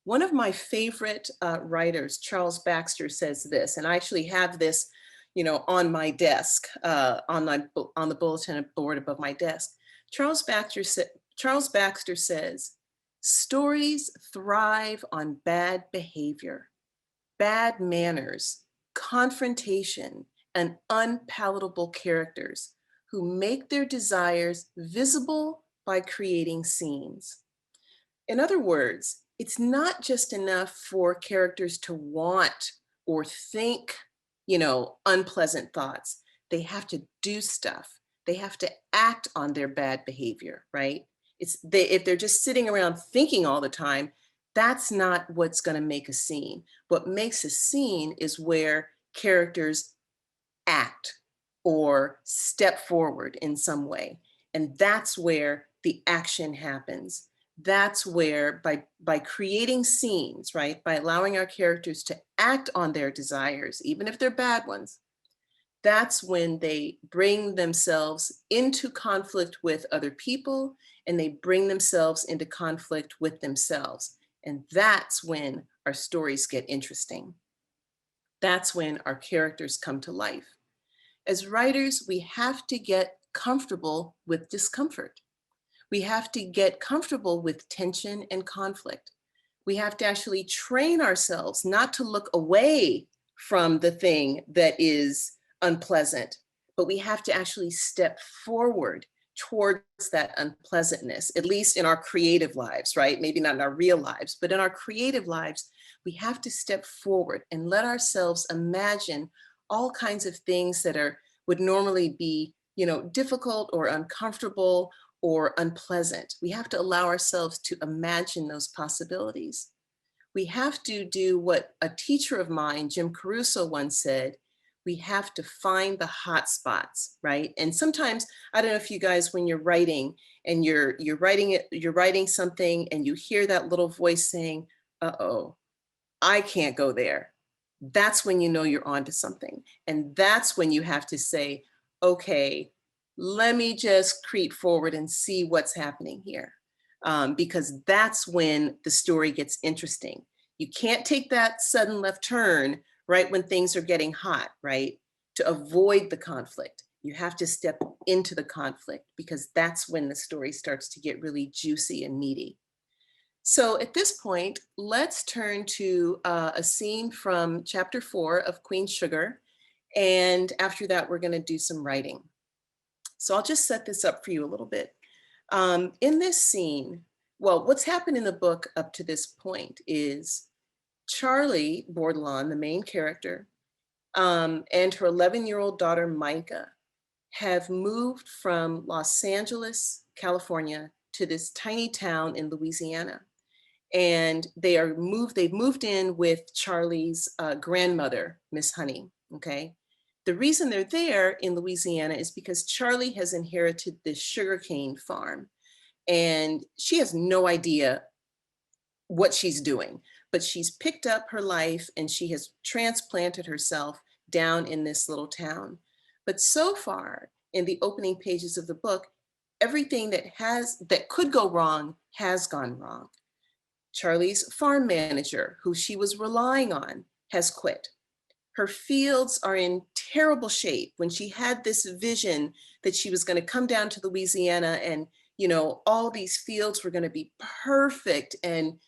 One of my favorite writers, Charles Baxter, says this, and I actually have this, on my desk, on the bulletin board above my desk. Charles Baxter Charles Baxter says, "Stories thrive on bad behavior, bad manners, confrontation, and unpalatable characters who make their desires visible by creating scenes." In other words, it's not just enough for characters to want or think, unpleasant thoughts. They have to do stuff. They have to act on their bad behavior, right? If they're just sitting around thinking all the time, that's not what's going to make a scene. What makes a scene is where characters act or step forward in some way. And that's where the action happens. That's where by creating scenes, right? By allowing our characters to act on their desires, even if they're bad ones, that's when they bring themselves into conflict with other people and they bring themselves into conflict with themselves. And that's when our stories get interesting. That's when our characters come to life. As writers, we have to get comfortable with discomfort. We have to get comfortable with tension and conflict. We have to actually train ourselves not to look away from the thing that is unpleasant, but we have to actually step forward towards that unpleasantness, at least in our creative lives, right? Maybe not in our real lives, but in our creative lives, we have to step forward and let ourselves imagine all kinds of things that would normally be, difficult or uncomfortable or unpleasant. We have to allow ourselves to imagine those possibilities. We have to do what a teacher of mine, Jim Caruso, once said. We have to find the hot spots, right? And sometimes, I don't know if you guys, when you're writing and you're writing something and you hear that little voice saying, "Uh-oh, I can't go there." That's when you know you're onto something. And that's when you have to say, okay, let me just creep forward and see what's happening here. Because that's when the story gets interesting. You can't take that sudden left turn right when things are getting hot, right? To avoid the conflict. You have to step into the conflict because that's when the story starts to get really juicy and meaty. So at this point, let's turn to a scene from chapter 4 of Queen Sugar. And after that, we're going to do some writing. So I'll just set this up for you a little bit. In this scene, well, what's happened in the book up to this point is Charlie Bordelon, the main character, and her 11-year-old daughter, Micah, have moved from Los Angeles, California, to this tiny town in Louisiana. And they've moved in with Charlie's grandmother, Miss Honey, okay? The reason they're there in Louisiana is because Charlie has inherited this sugarcane farm and she has no idea what she's doing, but she's picked up her life and she has transplanted herself down in this little town. But so far in the opening pages of the book, everything that could go wrong has gone wrong. Charlie's farm manager, who she was relying on, has quit. Her fields are in terrible shape. When she had this vision that she was going to come down to Louisiana and, all these fields were going to be perfect and,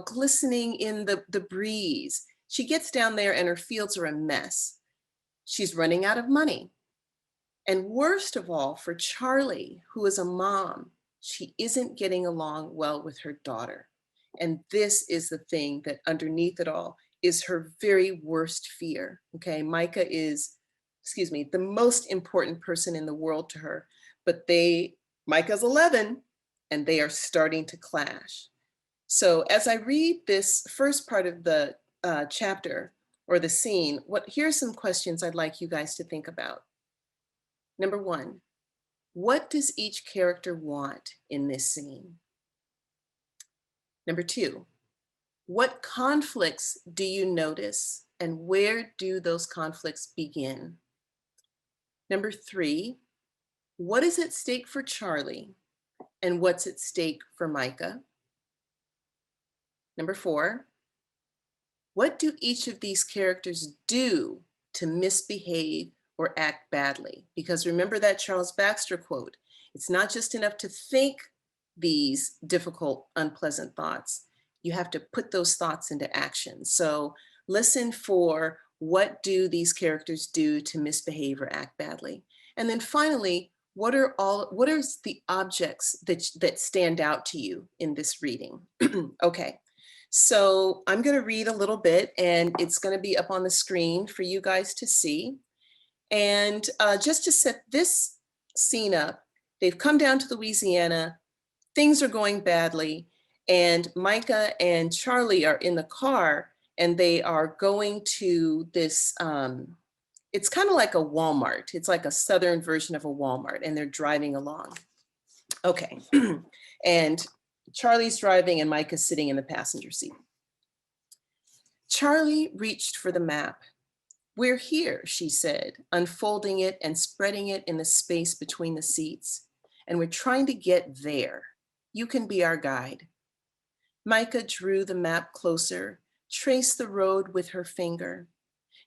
glistening in the breeze. She gets down there and her fields are a mess. She's running out of money. And worst of all, for Charlie, who is a mom, she isn't getting along well with her daughter. And this is the thing that underneath it all is her very worst fear. Okay, Micah is, the most important person in the world to her, but Micah's 11 and they are starting to clash. So as I read this first part of the chapter or the scene, here's some questions I'd like you guys to think about. Number one, what does each character want in this scene? Number two, what conflicts do you notice and where do those conflicts begin? Number three, what is at stake for Charlie and what's at stake for Micah? Number 4, what do each of these characters do to misbehave or act badly? Because remember that Charles Baxter quote, it's not just enough to think these difficult, unpleasant thoughts. You have to put those thoughts into action. So listen for what do these characters do to misbehave or act badly? And then finally, what are the objects that stand out to you in this reading? Okay. So I'm going to read a little bit and it's going to be up on the screen for you guys to see. And just to set this scene up, they've come down to Louisiana, things are going badly, and Micah and Charlie are in the car and they are going to this, it's kind of like a Walmart. It's like a Southern version of a Walmart and they're driving along. Okay, and Charlie's driving and Micah's sitting in the passenger seat. Charlie reached for the map. "We're here," she said, unfolding it and spreading it in the space between the seats. "And we're trying to get there. You can be our guide." Micah drew the map closer, traced the road with her finger.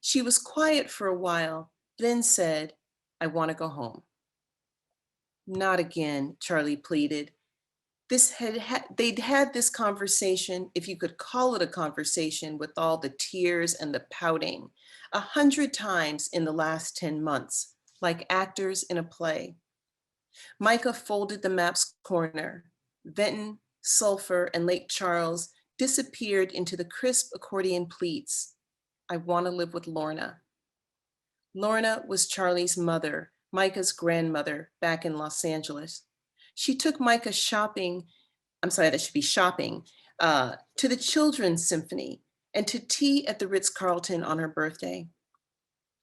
She was quiet for a while, then said, "I want to go home." "Not again," Charlie pleaded. They'd had this conversation, if you could call it a conversation, with all the tears and the pouting, 100 times in the last 10 months, like actors in a play. Micah folded the map's corner. Benton, Sulphur, and Lake Charles disappeared into the crisp accordion pleats. "I want to live with Lorna." Lorna was Charlie's mother, Micah's grandmother, back in Los Angeles. She took Micah shopping, I'm sorry, that should be shopping, to the Children's Symphony and to tea at the Ritz-Carlton on her birthday.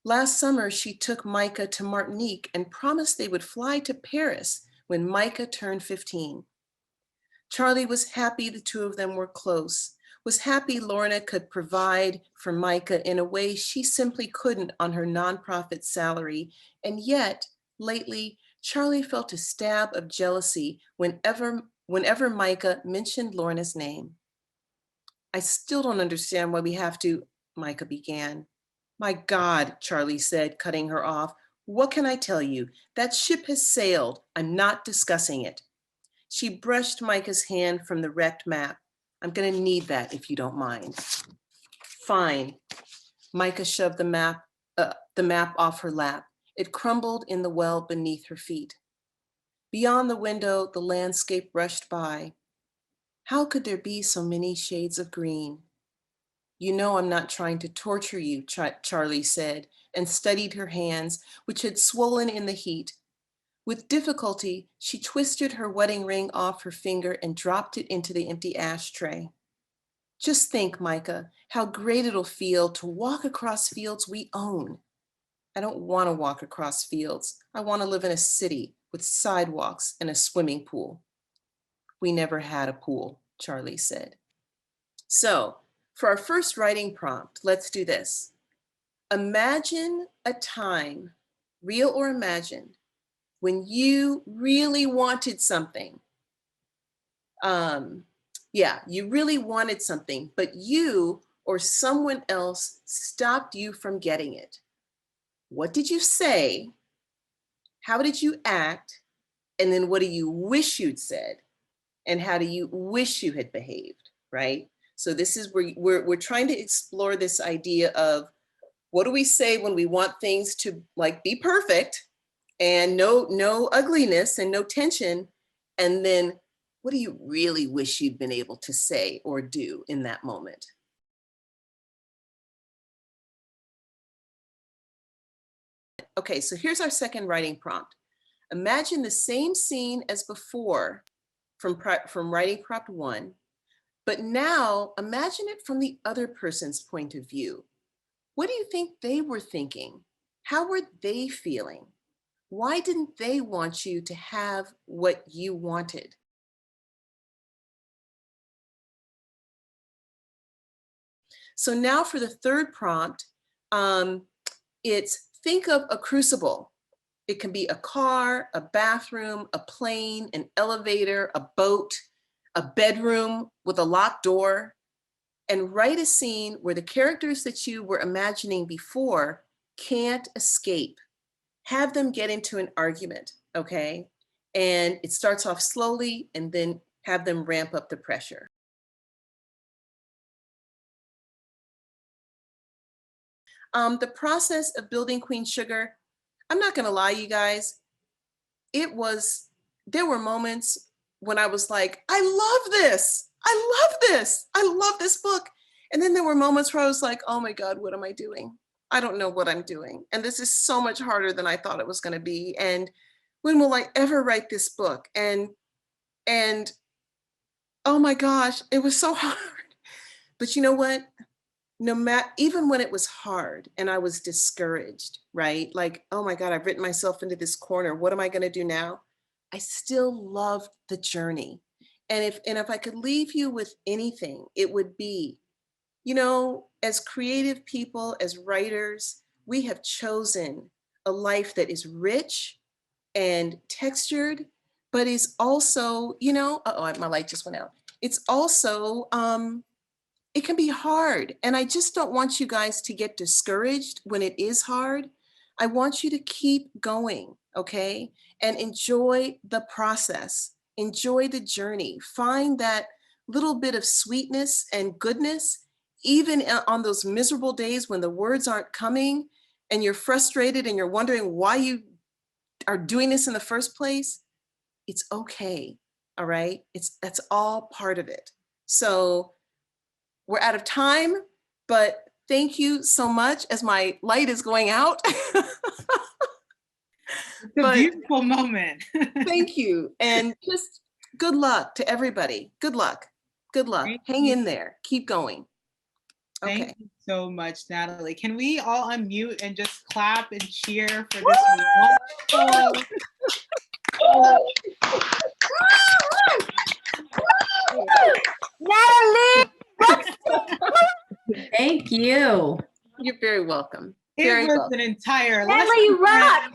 Last summer, she took Micah to Martinique and promised they would fly to Paris when Micah turned 15. Charlie was happy the two of them were close, was happy Lorna could provide for Micah in a way she simply couldn't on her nonprofit salary, and yet, lately, Charlie felt a stab of jealousy whenever Micah mentioned Lorna's name. "I still don't understand why we have to," Micah began. "My God," Charlie said, cutting her off. "What can I tell you? That ship has sailed. I'm not discussing it." She brushed Micah's hand from the wrecked map. "I'm going to need that if you don't mind." "Fine." Micah shoved the map off her lap. It crumbled in the well beneath her feet. Beyond the window, the landscape rushed by. How could there be so many shades of green? "You know I'm not trying to torture you," Charlie said, and studied her hands, which had swollen in the heat. With difficulty, she twisted her wedding ring off her finger and dropped it into the empty ashtray. "Just think, Micah, how great it'll feel to walk across fields we own." "I don't want to walk across fields. I want to live in a city with sidewalks and a swimming pool." "We never had a pool," Charlie said. So for our first writing prompt, let's do this. Imagine a time, real or imagined, when you really wanted something. You really wanted something, but you or someone else stopped you from getting it. What did you say? How did you act? And then what do you wish you'd said? And how do you wish you had behaved, right? So this is where we're trying to explore this idea of what do we say when we want things to like be perfect and no ugliness and no tension, and then what do you really wish you'd been able to say or do in that moment? Okay, so here's our second writing prompt. Imagine the same scene as before from writing prompt 1, but now imagine it from the other person's point of view. What do you think they were thinking? How were they feeling? Why didn't they want you to have what you wanted? So now for the third prompt, it's think of a crucible. It can be a car, a bathroom, a plane, an elevator, a boat, a bedroom with a locked door. and write a scene where the characters that you were imagining before can't escape. Have them get into an argument, okay? And it starts off slowly and then have them ramp up the pressure. The process of building Queen Sugar, I'm not gonna lie, you guys, there were moments when I was like, I love this. I love this. I love this book. And then there were moments where I was like, oh my God, what am I doing? I don't know what I'm doing. And this is so much harder than I thought it was going to be. And when will I ever write this book? And oh my gosh, it was so hard. But you know what? No matter, even when it was hard and I was discouraged, right? Like, oh my God, I've written myself into this corner. What am I going to do now? I still loved the journey. And if I could leave you with anything, it would be, you know, as creative people, as writers, we have chosen a life that is rich and textured, but is also, you know, my light just went out. It's also, it can be hard. And I just don't want you guys to get discouraged when it is hard. I want you to keep going, okay? And enjoy the process, enjoy the journey, find that little bit of sweetness and goodness, even on those miserable days when the words aren't coming and you're frustrated and you're wondering why you are doing this in the first place. It's okay, all right? That's all part of it. So we're out of time, but thank you so much as my light is going out. It's a beautiful moment. Thank you. And just good luck to everybody. Good luck. Good luck. Hang in there. Keep going. Okay. Thank you so much, Natalie. Can we all unmute and just clap and cheer for this wonderful... Natalie! Thank you. You're very welcome. It was an entire Natalie, you rock!